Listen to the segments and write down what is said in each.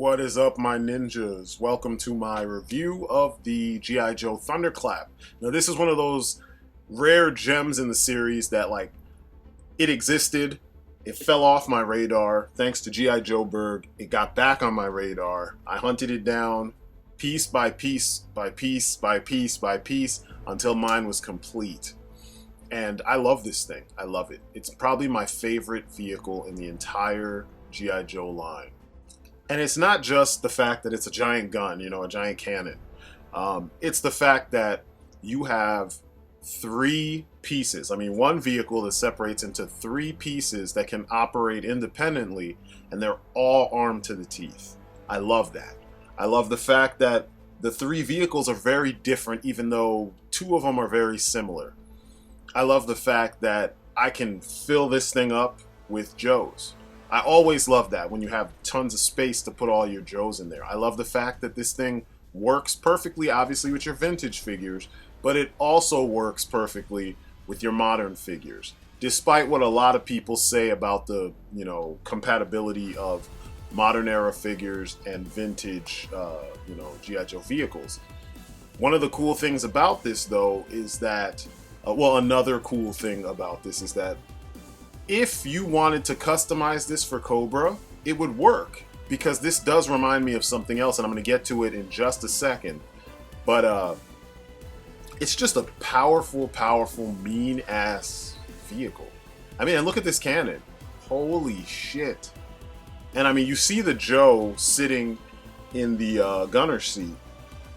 What is up, my ninjas? Welcome to my review of the G.I. Joe Thunderclap. Now, this is one of those rare gems in the series that, it existed, it fell off my radar. Thanks to G.I. Joe Berg, it got back on my radar. I hunted it down piece by piece by piece by piece by piece until mine was complete. And I love this thing. I love it. It's probably my favorite vehicle in the entire G.I. Joe line. And it's not just the fact that it's a giant gun, a giant cannon. It's the fact that you have three pieces. One vehicle that separates into three pieces that can operate independently, and they're all armed to the teeth. I love that. I love the fact that the three vehicles are very different, even though two of them are very similar. I love the fact that I can fill this thing up with Joes. I always love that when you have tons of space to put all your Joes in there. I love the fact that this thing works perfectly, obviously, with your vintage figures, but it also works perfectly with your modern figures. Despite what a lot of people say about the, compatibility of modern era figures and vintage, G.I. Joe vehicles. One of the cool things about this, though, is that, another cool thing about this is that if you wanted to customize this for Cobra, it would work, because this does remind me of something else, and I'm going to get to it in just a second. But it's just a powerful, mean-ass vehicle. And look at this cannon. Holy shit. And you see the Joe sitting in the gunner seat.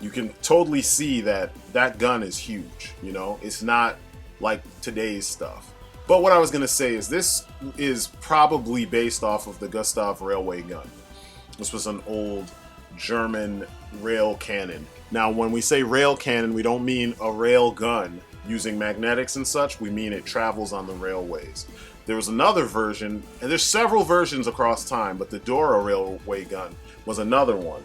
You can totally see that that gun is huge, It's not like today's stuff. But what I was going to say is this is probably based off of the Gustav railway gun. This was an old German rail cannon. Now, when we say rail cannon, we don't mean a rail gun using magnetics and such. We mean it travels on the railways. There was another version, and there's several versions across time, but the Dora railway gun was another one.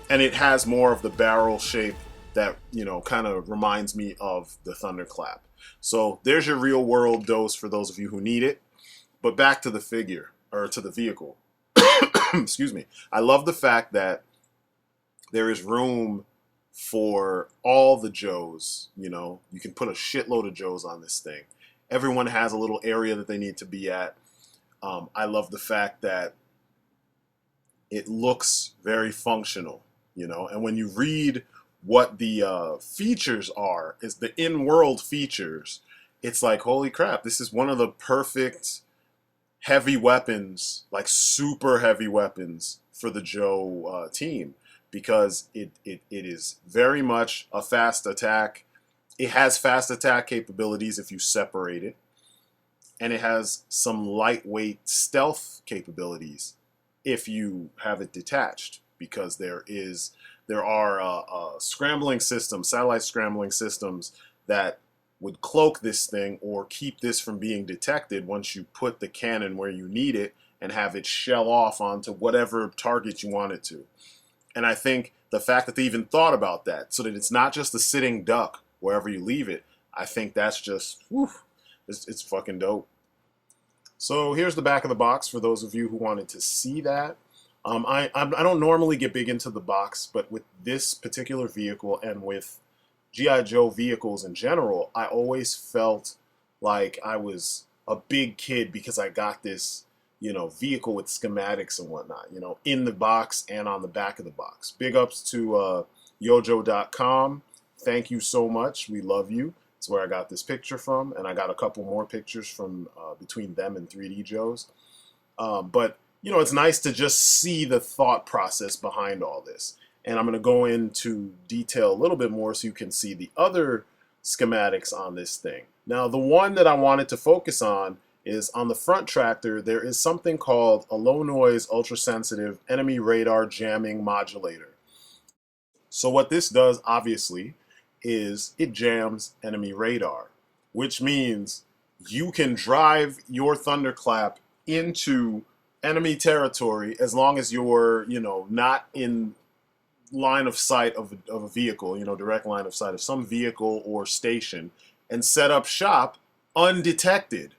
And it has more of the barrel shape that, kind of reminds me of the Thunderclap. So there's your real world dose for those of you who need it. But back to the figure, or to the vehicle. Excuse me. I love the fact that there is room for all the Joes. You can put a shitload of Joes on this thing. Everyone has a little area that they need to be at. I love the fact that it looks very functional, and when you read what the features are, is the in-world features, it's like, holy crap, this is one of the perfect heavy weapons, like super heavy weapons for the Joe team, because it is very much a fast attack. It has fast attack capabilities if you separate it, and it has some lightweight stealth capabilities if you have it detached, because there are scrambling systems, satellite scrambling systems, that would cloak this thing or keep this from being detected once you put the cannon where you need it and have it shell off onto whatever target you want it to. And I think the fact that they even thought about that, so that it's not just a sitting duck wherever you leave it, I think that's just, it's fucking dope. So here's the back of the box for those of you who wanted to see that. I don't normally get big into the box, but with this particular vehicle and with G.I. Joe vehicles in general, I always felt like I was a big kid because I got this, vehicle with schematics and whatnot, in the box and on the back of the box. Big ups to yojo.com. Thank you so much. We love you. It's where I got this picture from, and I got a couple more pictures from between them and 3D Joes. But it's nice to just see the thought process behind all this. And I'm going to go into detail a little bit more so you can see the other schematics on this thing. Now, the one that I wanted to focus on is on the front tractor. There is something called a low noise, ultra sensitive enemy radar jamming modulator. So what this does, obviously, is it jams enemy radar, which means you can drive your Thunderclap into enemy territory as long as you're, not in line of sight of a vehicle, direct line of sight of some vehicle or station, and set up shop undetected.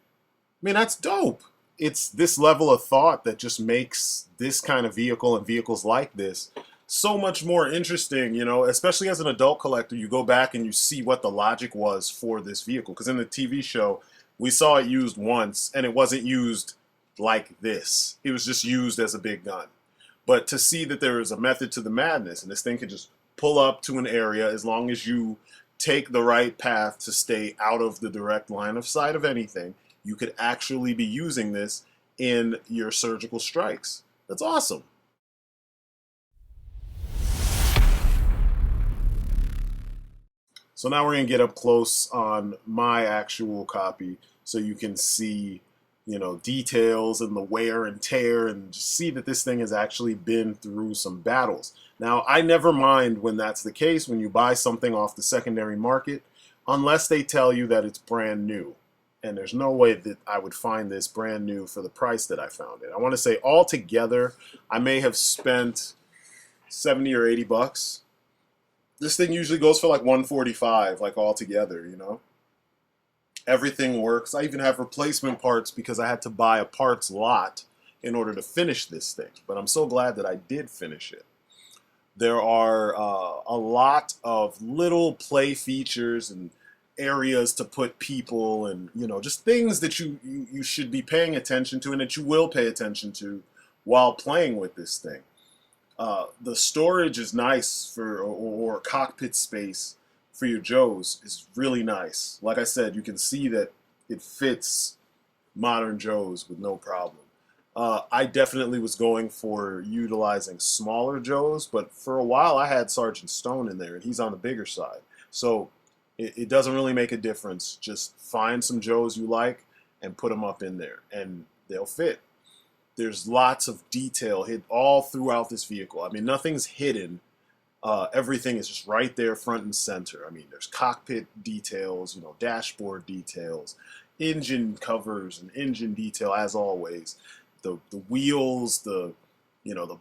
That's dope. it's this level of thought that just makes this kind of vehicle and vehicles like this so much more interesting, you know, especially as an adult collector. You go back and you see what the logic was for this vehicle. Because in the TV show, we saw it used once, and it wasn't used like this. It was just used as a big gun. But to see that there is a method to the madness, and this thing can just pull up to an area as long as you take the right path to stay out of the direct line of sight of anything, you could actually be using this in your surgical strikes. That's awesome. So now we're going to get up close on my actual copy so you can see, you know, details and the wear and tear, and just see that this thing has actually been through some battles. Now, I never mind when that's the case, when you buy something off the secondary market, unless they tell you that it's brand new. And there's no way that I would find this brand new for the price that I found it. I want to say altogether, I may have spent 70 or 80 bucks. This thing usually goes for like 145, like all together, you know. Everything works. I even have replacement parts because I had to buy a parts lot in order to finish this thing. But I'm so glad that I did finish it. There are a lot of little play features and areas to put people, and you know, just things that you should be paying attention to and that you will pay attention to while playing with this thing. The storage is nice for, or cockpit space for your Joes is really nice. Like I said, you can see that it fits modern Joes with no problem. I definitely was going for utilizing smaller Joes, but for a while I had Sergeant Stone in there, and he's on the bigger side. So it doesn't really make a difference. Just find some Joes you like and put them up in there, and they'll fit. There's lots of detail hid all throughout this vehicle. I mean, nothing's hidden. Everything is just right there, front and center. I mean, there's cockpit details, you know, dashboard details, engine covers and engine detail as always. The wheels, the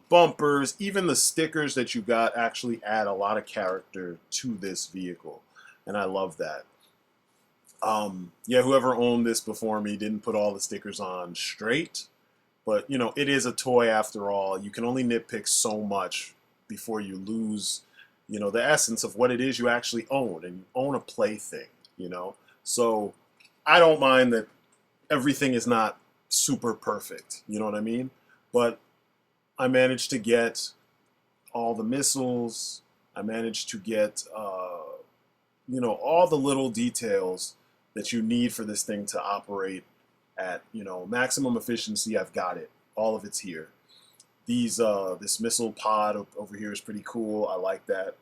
bumpers, even the stickers that you got actually add a lot of character to this vehicle, and I love that. Yeah, whoever owned this before me didn't put all the stickers on straight. But, you know, it is a toy after all. You can only nitpick so much before you lose, you know, the essence of what it is you actually own. And you own a plaything, you know. So I don't mind that everything is not super perfect, you know what I mean? But I managed to get all the missiles. I managed to get, you know, all the little details that you need for this thing to operate at, you know, maximum efficiency. I've got it. All of it's here. This missile pod over here is pretty cool. I like that.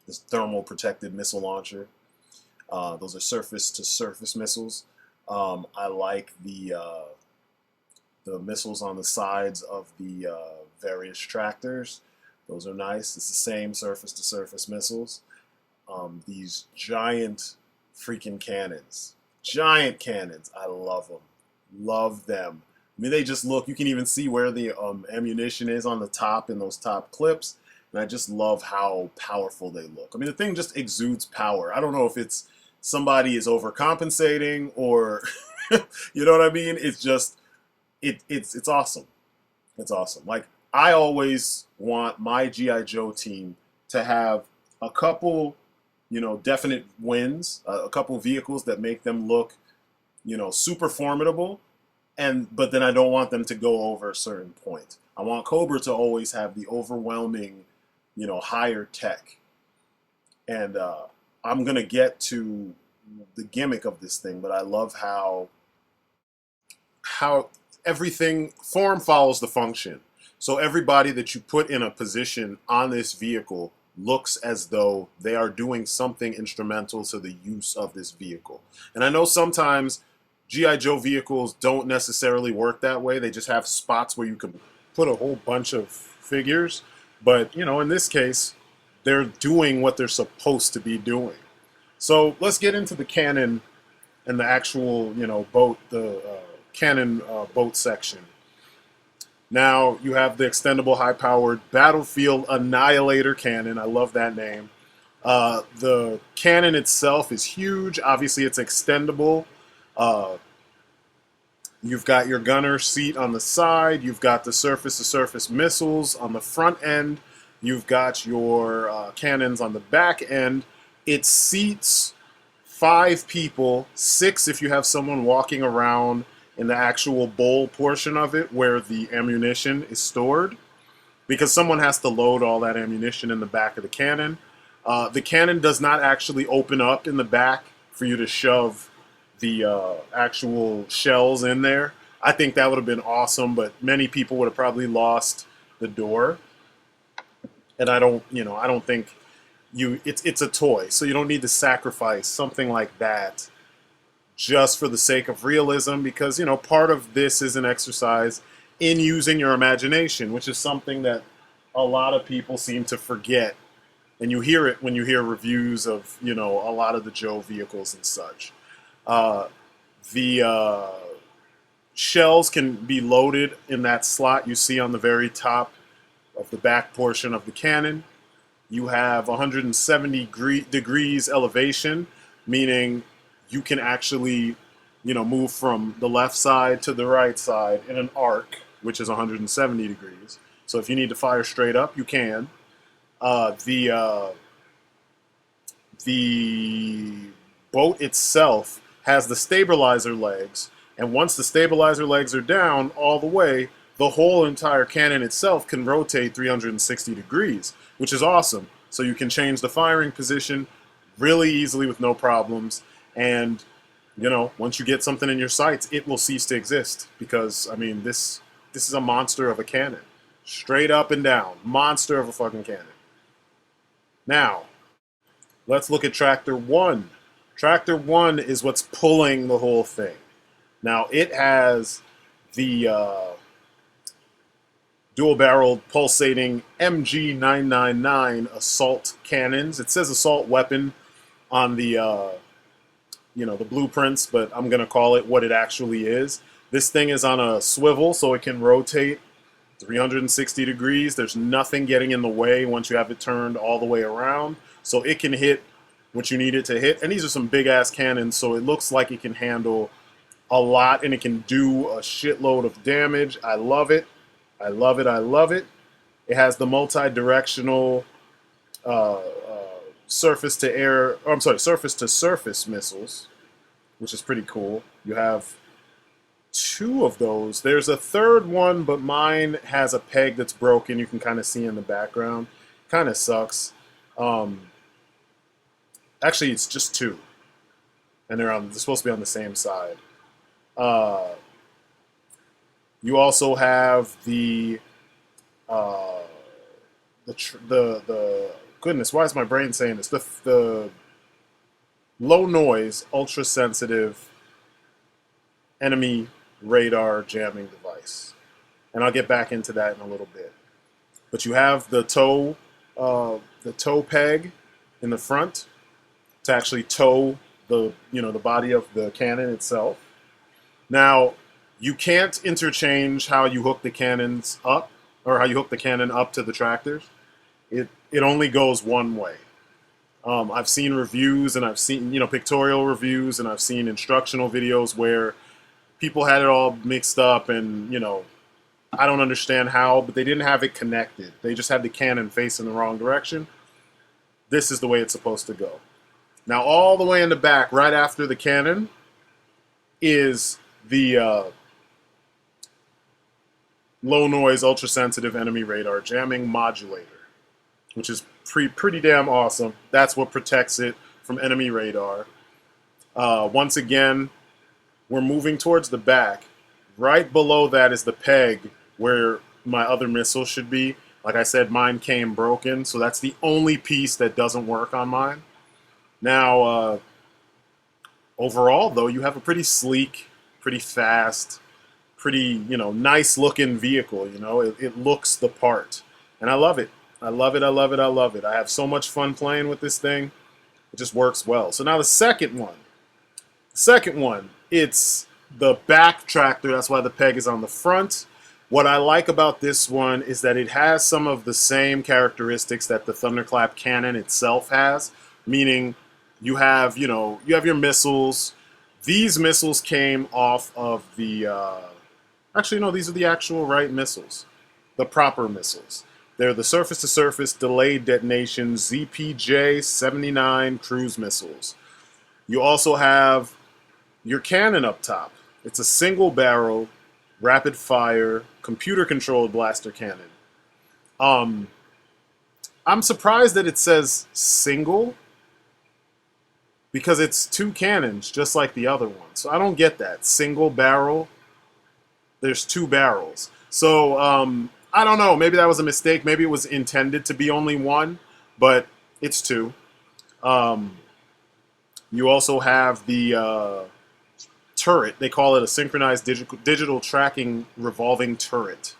This thermal protected missile launcher. Those are surface to surface missiles. I like the missiles on the sides of the various tractors. Those are nice. It's the same surface to surface missiles. These giant freaking cannons. Giant cannons. I love them. Love them. I mean, they just look, you can even see where the ammunition is on the top in those top clips. And I just love how powerful they look. I mean, the thing just exudes power. I don't know if it's somebody is overcompensating or, you know what I mean? It's just, it's awesome. It's awesome. Like, I always want my G.I. Joe team to have a couple, you know, definite wins, a couple vehicles that make them look, you know, super formidable, but then I don't want them to go over a certain point. I want Cobra to always have the overwhelming, you know, higher tech. And I'm gonna get to the gimmick of this thing, but I love how everything, form follows the function. So everybody that you put in a position on this vehicle looks as though they are doing something instrumental to the use of this vehicle. And I know sometimes G.I. Joe vehicles don't necessarily work that way. They just have spots where you can put a whole bunch of figures. But, you know, in this case, they're doing what they're supposed to be doing. So let's get into the cannon and the actual, you know, boat, the cannon boat section. Now you have the extendable high-powered Battlefield Annihilator cannon. I love that name. The cannon itself is huge. Obviously, it's extendable. You've got your gunner seat on the side. You've got the surface-to-surface missiles on the front end. You've got your cannons on the back end. It seats 5 people, 6 if you have someone walking around in the actual bowl portion of it where the ammunition is stored, because someone has to load all that ammunition in the back of the cannon. The cannon does not actually open up in the back for you to shove the actual shells in there. I think that would have been awesome, but many people would have probably lost the door. And I don't think it's a toy, so you don't need to sacrifice something like that just for the sake of realism, because part of this is an exercise in using your imagination, which is something that a lot of people seem to forget. And you hear it when you hear reviews of a lot of the Joe vehicles and such. The shells can be loaded in that slot you see on the very top of the back portion of the cannon. You have 170 degrees elevation, meaning you can actually move from the left side to the right side in an arc, which is 170 degrees. So if you need to fire straight up, you can. The boat itself has the stabilizer legs, and once the stabilizer legs are down all the way, the whole entire cannon itself can rotate 360 degrees, which is awesome. So you can change the firing position really easily with no problems. And, once you get something in your sights, it will cease to exist. Because, this is a monster of a cannon. Straight up and down. Monster of a fucking cannon. Now, let's look at Tractor 1. Tractor 1 is what's pulling the whole thing. Now, it has the dual-barreled pulsating MG999 assault cannons. It says assault weapon on the the blueprints, but I'm gonna call it what it actually is. This thing is on a swivel, so it can rotate 360 degrees. There's nothing getting in the way once you have it turned all the way around, so it can hit what you need it to hit. And these are some big-ass cannons, so it looks like it can handle a lot, and it can do a shitload of damage. I love it. I love it. I love it. It has the multi-directional surface-to-surface missiles, which is pretty cool. You have 2 of those. There's a third one, but mine has a peg that's broken. You can kind of see in the background. Kind of sucks. Actually, it's just 2, and they're supposed to be on the same side. You also have the goodness, why is my brain saying this? The low noise, ultra sensitive enemy radar jamming device, and I'll get back into that in a little bit. But you have the toe peg in the front to actually tow the body of the cannon itself. Now, you can't interchange how you hook the cannons up, or how you hook the cannon up to the tractors. It only goes one way. I've seen reviews, and I've seen pictorial reviews, and I've seen instructional videos where people had it all mixed up, and I don't understand how, but they didn't have it connected. They just had the cannon facing the wrong direction. This is the way it's supposed to go. Now, all the way in the back, right after the cannon, is the low noise, ultra sensitive enemy radar jamming modulator, which is pretty damn awesome. That's what protects it from enemy radar. Once again, we're moving towards the back. Right below that is the peg where my other missile should be. Like I said, mine came broken, so that's the only piece that doesn't work on mine. Now, overall, though, you have a pretty sleek, pretty fast, pretty, nice looking vehicle. It looks the part, and I love it. I love it. I love it. I love it. I have so much fun playing with this thing. It just works well. So now the second one. It's the back tractor. That's why the peg is on the front. What I like about this one is that it has some of the same characteristics that the Thunderclap cannon itself has, meaning you have your missiles, These missiles came off of the... actually, no, these are the actual right missiles. The proper missiles. They're the surface-to-surface delayed detonation ZPJ-79 cruise missiles. You also have your cannon up top. It's a single barrel, rapid fire, computer controlled blaster cannon. I'm surprised that it says single because it's two cannons just like the other one. So I don't get that. Single barrel, there's two barrels. So I don't know, maybe that was a mistake. Maybe it was intended to be only one, but it's two. You also have the turret. They call it a synchronized digital tracking revolving turret.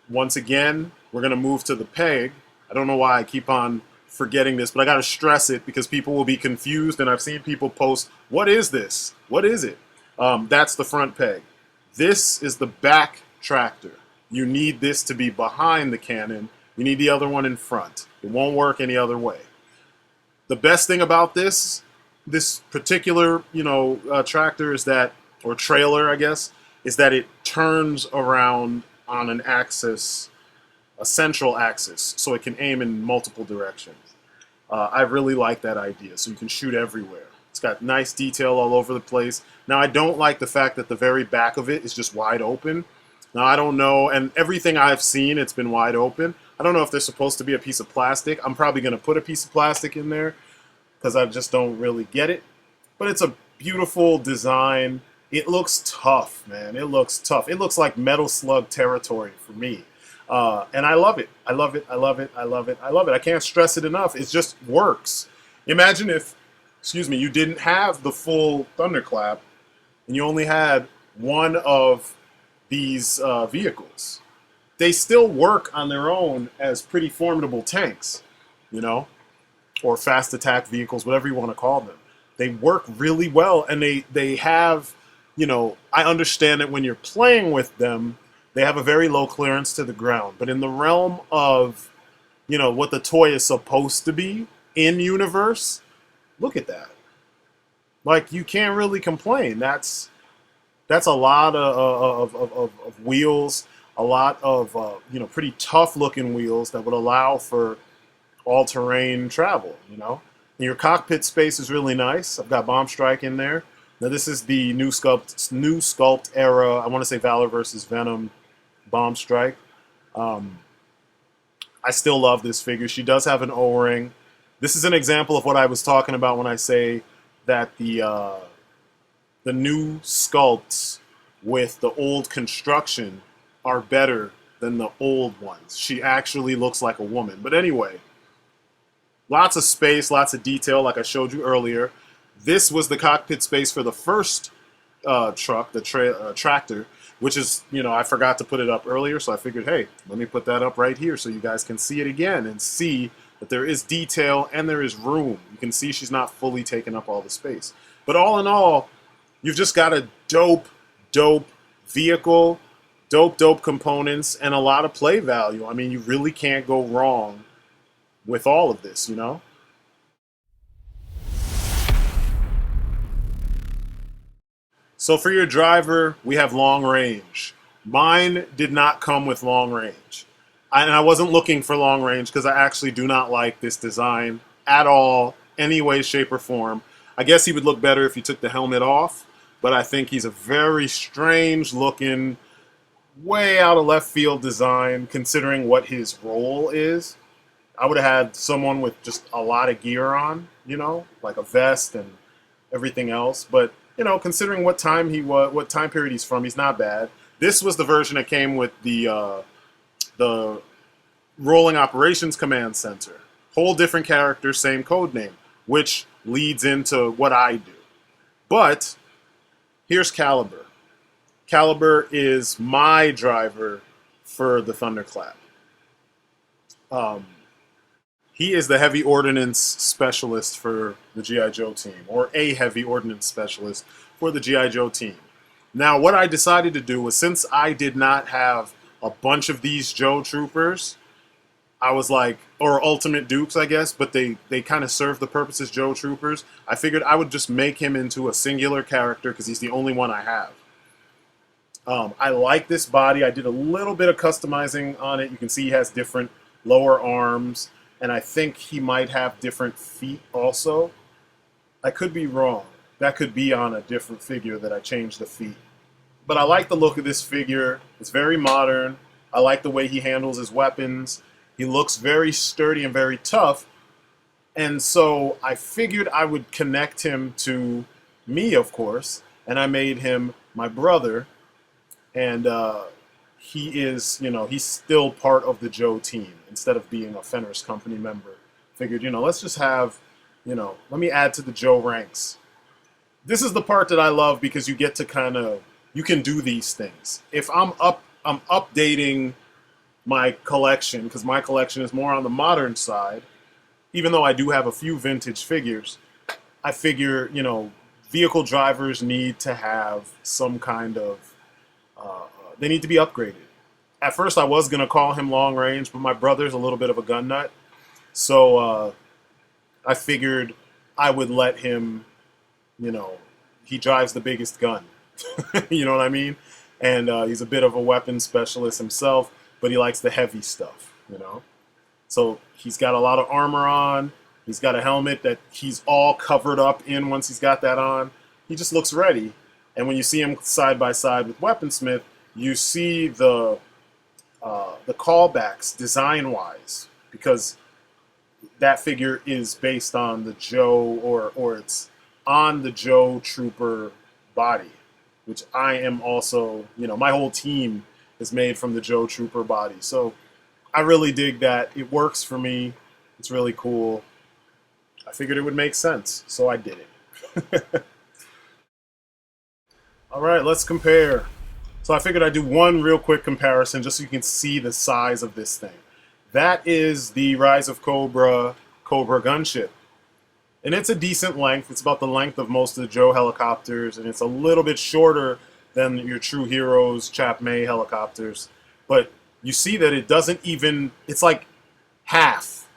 Once again, we're going to move to the peg. I don't know why I keep on forgetting this, but I got to stress it because people will be confused, and I've seen people post, what is this? What is it? That's the front peg. This is the back tractor. You need this to be behind the cannon. You need the other one in front. It won't work any other way. The best thing about this particular, tractor is that, or trailer, I guess, is that it turns around on an axis, a central axis, so it can aim in multiple directions. I really like that idea, so you can shoot everywhere. It's got nice detail all over the place. Now, I don't like the fact that the very back of it is just wide open. Now, I don't know, and everything I've seen, it's been wide open. I don't know if there's supposed to be a piece of plastic. I'm probably going to put a piece of plastic in there because I just don't really get it. But it's a beautiful design. It looks tough, man. It looks tough. It looks like Metal Slug territory for me. And I love it. I love it. I love it. I love it. I love it. I can't stress it enough. It just works. Imagine if, you didn't have the full Thunderclap and you only had one of these vehicles. They still work on their own as pretty formidable tanks, or fast attack vehicles, whatever you want to call them. They work really well, and they have, I understand that when you're playing with them, they have a very low clearance to the ground. But in the realm of, what the toy is supposed to be in universe, look at that. Like, you can't really complain. That's a lot of wheels, a lot of pretty tough looking wheels that would allow for all-terrain travel. And your cockpit space is really nice. I've got Bomb Strike in there. Now this is the new sculpt era. I want to say Valor versus Venom Bomb Strike. I still love this figure. She does have an O-ring. This is an example of what I was talking about when I say that the new sculpts with the old construction are better than the old ones. She actually looks like a woman. But anyway, lots of space, lots of detail, like I showed you earlier. This was the cockpit space for the first truck, the tractor, which is, I forgot to put it up earlier, so I figured, hey, let me put that up right here so you guys can see it again and see that there is detail and there is room. You can see she's not fully taking up all the space. But all in all, you've just got a dope vehicle, dope components, and a lot of play value. I mean, you really can't go wrong with all of this, So for your driver, we have long range. Mine did not come with long range. And I wasn't looking for long range because I actually do not like this design at all, any way, shape, or form. I guess he would look better if you took the helmet off, but I think he's a very strange looking, way out of left field design considering what his role is. I would have had someone with just a lot of gear on, like a vest and everything else. But, considering what time period he's from, he's not bad. This was the version that came with the Rolling Operations Command Center. Whole different character, same code name, which leads into what I do. But here's Caliber. Caliber is my driver for the Thunderclap. He is the heavy ordnance specialist for the G.I. Joe team, or a heavy ordnance specialist for the G.I. Joe team. Now, what I decided to do was, since I did not have a bunch of these Joe Troopers, I was like, or Ultimate Dukes, I guess, but they kind of serve the purpose as Joe Troopers. I figured I would just make him into a singular character because he's the only one I have. I like this body. I did a little bit of customizing on it. You can see he has different lower arms, and I think he might have different feet also. I could be wrong. That could be on a different figure that I changed the feet. But I like the look of this figure. It's very modern. I like the way he handles his weapons. He looks very sturdy and very tough. And so I figured I would connect him to me, of course, and I made him my brother. And he is, he's still part of the Joe team instead of being a Fenris Company member. Figured, let's just have, let me add to the Joe ranks. This is the part that I love because you get to you can do these things. If I'm updating my collection, because my collection is more on the modern side, even though I do have a few vintage figures, I figure, vehicle drivers need to have some kind of, they need to be upgraded. At first I was going to call him long range, but my brother's a little bit of a gun nut. So I figured I would let him, he drives the biggest gun. You know what I mean? And he's a bit of a weapons specialist himself, but he likes the heavy stuff, So he's got a lot of armor on. He's got a helmet that he's all covered up in once he's got that on. He just looks ready. And when you see him side by side with Weaponsmith, you see the callbacks design-wise, because that figure is based on the Joe, or it's on the Joe Trooper body, which I am also, my whole team is made from the Joe Trooper body. So I really dig that. It works for me. It's really cool. I figured it would make sense, so I did it. All right, let's compare. So I figured I'd do one real quick comparison just so you can see the size of this thing. That is the Rise of Cobra gunship. And it's a decent length. It's about the length of most of the Joe helicopters, and it's a little bit shorter than your True Heroes Chap May helicopters. But you see that it doesn't even, it's like half,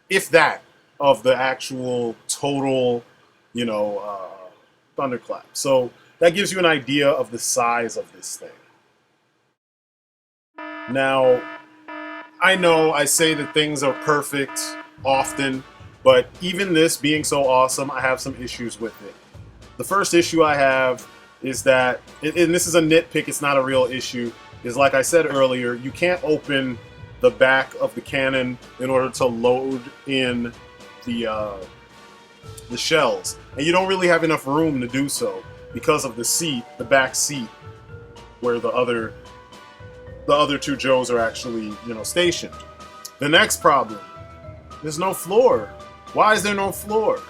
if that, of the actual total, Thunderclap. So that gives you an idea of the size of this thing. Now, I know I say that things are perfect often, but even this being so awesome, I have some issues with it. The first issue I have is that, and this is a nitpick, it's not a real issue, is like I said earlier, you can't open the back of the cannon in order to load in the shells. And you don't really have enough room to do so because of the seat, the back seat, where the other two Joes are actually, stationed. The next problem, there's no floor. Why is there no floor?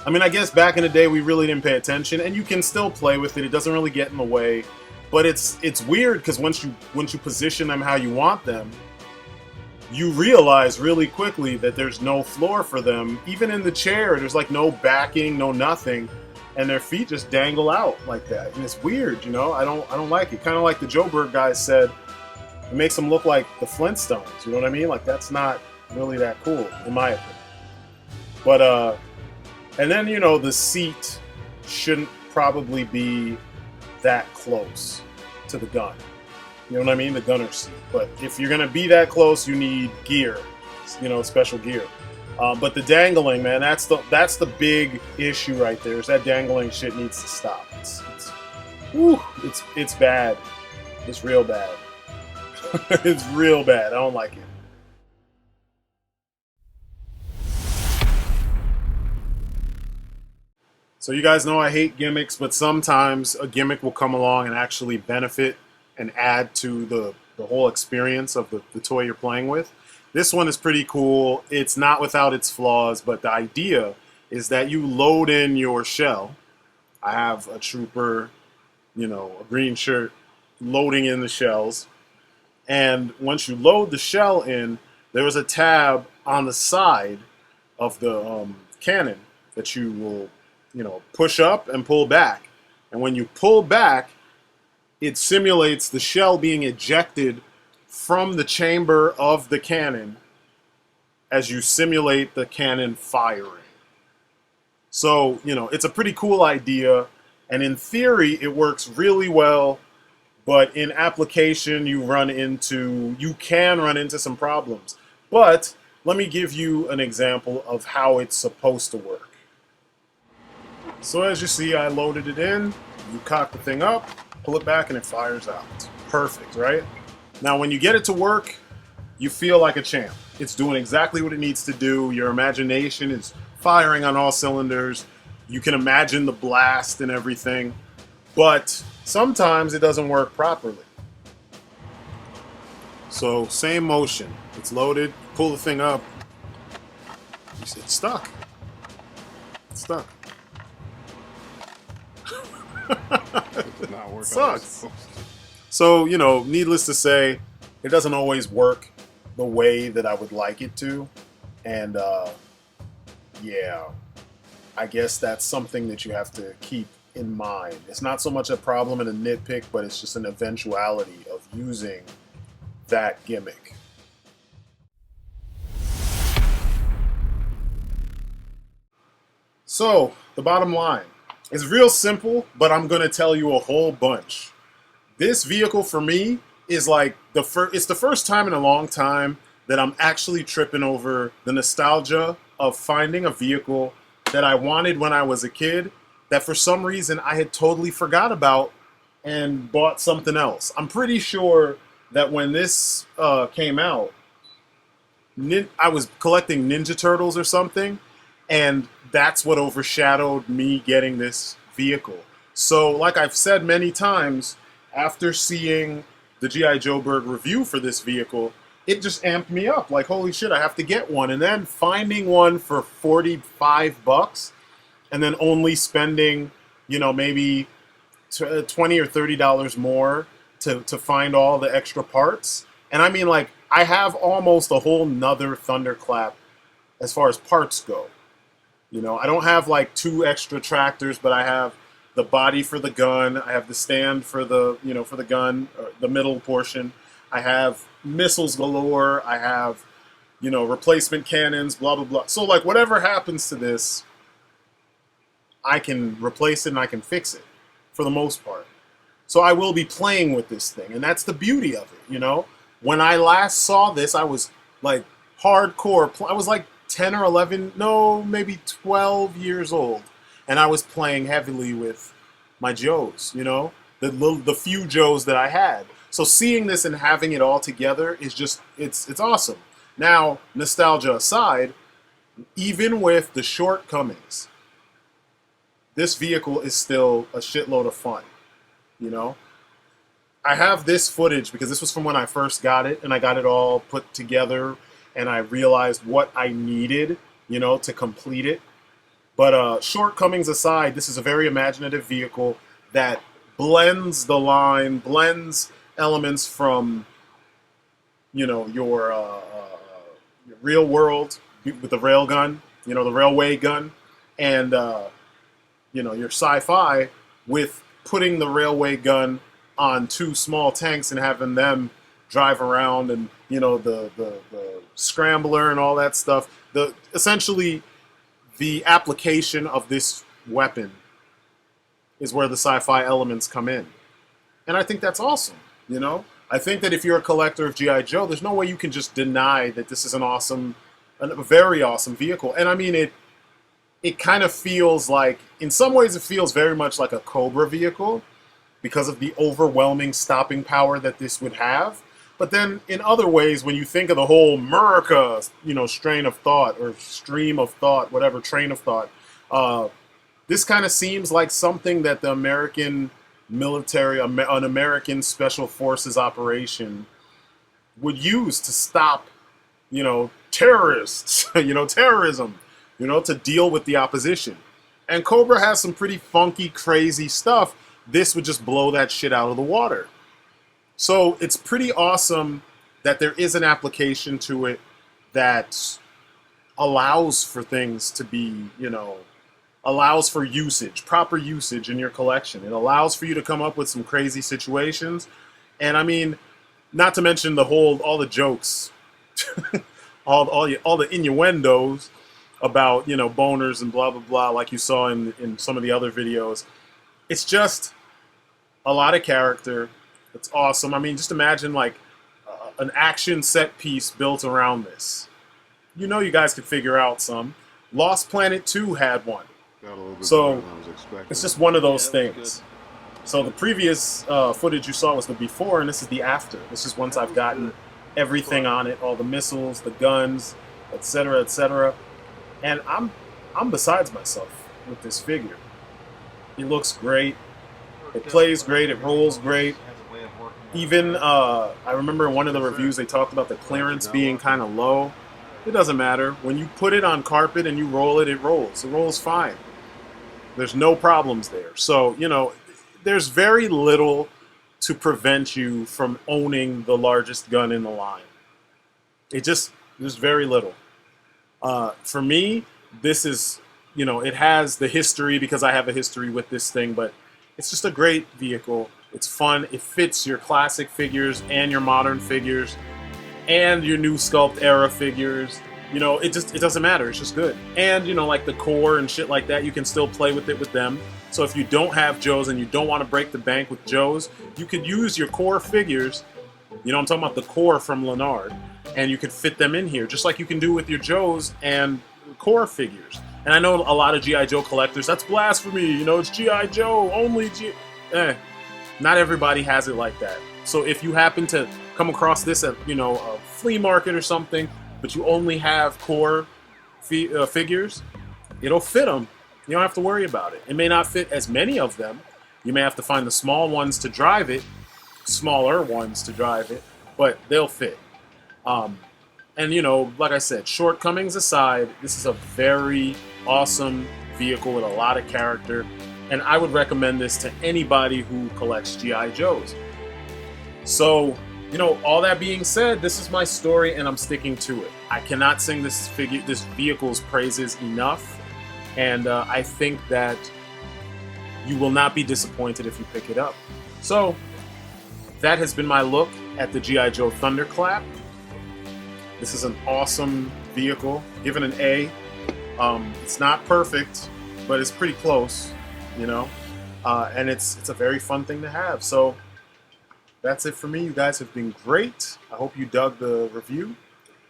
I mean, I guess back in the day we really didn't pay attention, and you can still play with it. It doesn't really get in the way, but it's weird because once you position them how you want them, you realize really quickly that there's no floor for them. Even in the chair, there's like no backing, no nothing, and their feet just dangle out like that. And it's weird, I don't like it. Kind of like the Joe Berg guys said, it makes them look like the Flintstones. You know what I mean? Like, that's not really that cool, in my opinion. But and then the seat shouldn't probably be that close to the gun. You know what I mean? The gunner seat. But if you're gonna be that close, you need gear, special gear. But the dangling, man, that's the big issue right there. Is that dangling shit needs to stop. It's bad. It's real bad. It's real bad. I don't like it. So you guys know I hate gimmicks, but sometimes a gimmick will come along and actually benefit and add to the whole experience of the toy you're playing with. This one is pretty cool. It's not without its flaws, but the idea is that you load in your shell. I have a trooper, a green shirt, loading in the shells. And once you load the shell in, there is a tab on the side of the cannon that you will, push up and pull back. And when you pull back, it simulates the shell being ejected from the chamber of the cannon as you simulate the cannon firing. So, you know, it's a pretty cool idea, and in theory, it works really well, but in application, you can run into some problems. But let me give you an example of how it's supposed to work. So as you see, I loaded it in, you cock the thing up, pull it back, and it fires out. Perfect, right? Now, when you get it to work, you feel like a champ. It's doing exactly what it needs to do. Your imagination is firing on all cylinders. You can imagine the blast and everything, but sometimes it doesn't work properly. So same motion. It's loaded, pull the thing up. It's stuck. It's stuck. It did not work. Sucks. So, you know, needless to say, it doesn't always work the way that I would like it to. And yeah, I guess that's something that you have to keep in mind. It's not so much a problem and a nitpick, but it's just an eventuality of using that gimmick. So, the bottom line is real simple, but I'm going to tell you a whole bunch. This vehicle for me is like it's the first time in a long time that I'm actually tripping over the nostalgia of finding a vehicle that I wanted when I was a kid that for some reason I had totally forgot about and bought something else. I'm pretty sure that when this came out, I was collecting Ninja Turtles or something, and that's what overshadowed me getting this vehicle. So, like I've said many times, after seeing the G.I. Joe Berg review for this vehicle, it just amped me up. Like, holy shit, I have to get one. And then finding one for $45 and then only spending, you know, maybe $20 or $30 more to find all the extra parts. And I mean, like, I have almost a whole nother Thunderclap as far as parts go. You know, I don't have like 2 extra tractors, but I have the body for the gun. I have the stand for the, you know, for the gun, the middle portion. I have missiles galore. I have, you know, replacement cannons, blah, blah, blah. So, like, whatever happens to this, I can replace it and I can fix it for the most part. So I will be playing with this thing, and that's the beauty of it, you know? When I last saw this, I was, like, hardcore. I was, like, 10 or 11, no, maybe 12 years old. And I was playing heavily with my Joes, you know? The few Joes that I had. So seeing this and having it all together is just, it's awesome. Now, nostalgia aside, even with the shortcomings, this vehicle is still a shitload of fun, you know? I have this footage because this was from when I first got it, and I got it all put together, and I realized what I needed, you know, to complete it. But shortcomings aside, this is a very imaginative vehicle that blends the line, blends elements from, you know, your real world with the railgun, you know, the railway gun, and, you know, your sci-fi with putting the railway gun on 2 small tanks and having them drive around, and, you know, the scrambler and all that stuff. Essentially, the application of this weapon is where the sci-fi elements come in. And I think that's awesome, you know? I think that if you're a collector of G.I. Joe, there's no way you can just deny that this is a very awesome vehicle. And I mean, it kind of feels like, in some ways it feels very much like a Cobra vehicle because of the overwhelming stopping power that this would have. But then in other ways, when you think of the whole America, you know, strain of thought or stream of thought, whatever, train of thought, this kind of seems like something that the American military, an American special forces operation would use to stop, you know, terrorists, you know, terrorism, you know, to deal with the opposition. And Cobra has some pretty funky, crazy stuff. This would just blow that shit out of the water. So it's pretty awesome that there is an application to it that allows for things to be, you know, allows for usage, proper usage in your collection. It allows for you to come up with some crazy situations. And I mean, not to mention all the jokes. all the innuendos about, you know, boners and blah blah blah, like you saw in some of the other videos. It's just a lot of character. It's awesome. I mean, just imagine like an action set piece built around this. You know, you guys could figure out some. Lost Planet 2 had one. Got a little bit So better than I was expecting. it's just one of those Yeah, that things. was So the previous footage you saw was the before, and this is the after. This is once I've gotten everything on it, all the missiles, the guns, etc., etc. And I'm besides myself with this figure. It looks great. It plays great. It rolls great. Even I remember in one of the reviews they talked about the clearance being kind of low. It doesn't matter. When you put it on carpet and you roll it, it rolls. It rolls fine. There's no problems there. So, you know, there's very little to prevent you from owning the largest gun in the line. There's very little. For me, this is, you know, it has the history because I have a history with this thing, but it's just a great vehicle. It's fun. It fits your classic figures and your modern figures and your new sculpt era figures. You know, it doesn't matter. It's just good. And, you know, like the core and shit like that, you can still play with it with them. So if you don't have Joes and you don't want to break the bank with Joes, you could use your core figures. You know, I'm talking about the core from Leonard, and you could fit them in here, just like you can do with your Joes and core figures. And I know a lot of G.I. Joe collectors, that's blasphemy. You know, it's G.I. Joe, only not everybody has it like that. So if you happen to come across this at, you know, a flea market or something, but you only have core figures, it'll fit them. You don't have to worry about it. It may not fit as many of them. You may have to find the small ones to drive it, smaller ones to drive it, but they'll fit. And, you know, like I said, shortcomings aside, this is a very awesome vehicle with a lot of character, and I would recommend this to anybody who collects G.I. Joes. So, you know, all that being said, this is my story and I'm sticking to it. I cannot sing this vehicle's praises enough, and I think that you will not be disappointed if you pick it up. So, that has been my look at the G.I. Joe Thunderclap. This is an awesome vehicle. Give it an A. It's not perfect, but it's pretty close, you know? And it's a very fun thing to have. So, that's it for me. You guys have been great. I hope you dug the review,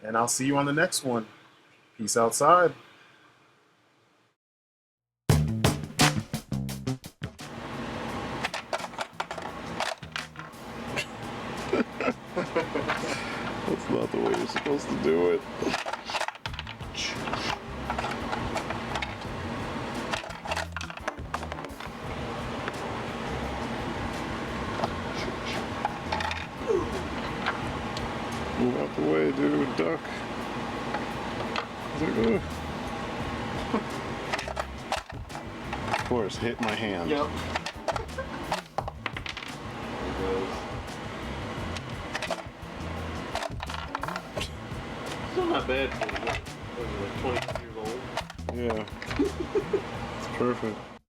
and I'll see you on the next one. Peace outside. That's not the way you're supposed to do it. Move out the way, dude. Duck. Of course, hit my hand. Yep. Still not bad for like 22 years old. Yeah. It's perfect.